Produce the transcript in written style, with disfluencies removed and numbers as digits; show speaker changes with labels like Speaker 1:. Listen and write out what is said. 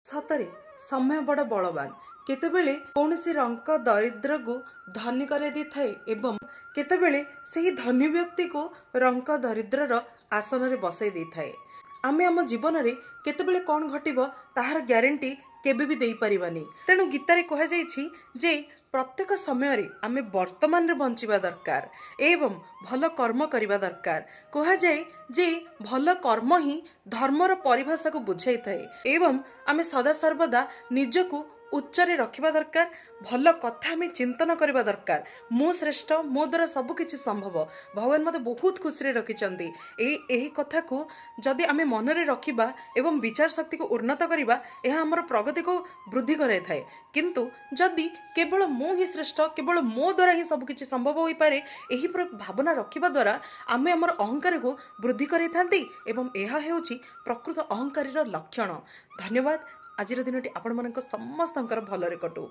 Speaker 1: सतरे समय बड़ बलवान केतेबेले कौनसी रंक दरिद्र को धनी करे दी थाए एवं केतेबेले सही धनी व्यक्ति को रंक दरिद्रर आसन रे बसई दी थाए। आमे आम जीवन रे केतेबेले कौन घटिबो ताहार ग्यारंटी केबे भी देई परिबानी। तेणु गीतारे कहा जाइछि जे प्रत्येक समय रे आमे वर्तमान रे बंचिबा दरकार एवं भल कर्म करिबा दरकार। कहा जाए जे भल कर्म ही धर्मर परिभाषा को बुझाई थाए एवं आमे सदा सर्वदा निजको उच्चरे रखिबा दरकार। भल कथा आमे चिंतन करिबा दरकार। मु श्रेष्ठ, मो द्वारा सब किछि संभव। भगवान मते बहुत खुशी रे रखिचंदी। एही कथा को जदि आमे मन रे रखिबा एवं विचार शक्ति को उन्नत करिबा एहा हमर प्रगति को वृद्धि कराई थाए। किंतु जदि केवल मु ही श्रेष्ठ, केवल मो द्वारा ही सब किछि संभव होई पारे एही भावना रखिबा द्वारा आमे हमर अहंकार को वृद्धि कराई थांती एवं एहा हेउछि प्रकृत अहंकारीर लक्षण। धन्यवाद। आजिर दिनटी आपण मानक समस्तंकर भलरे कटू।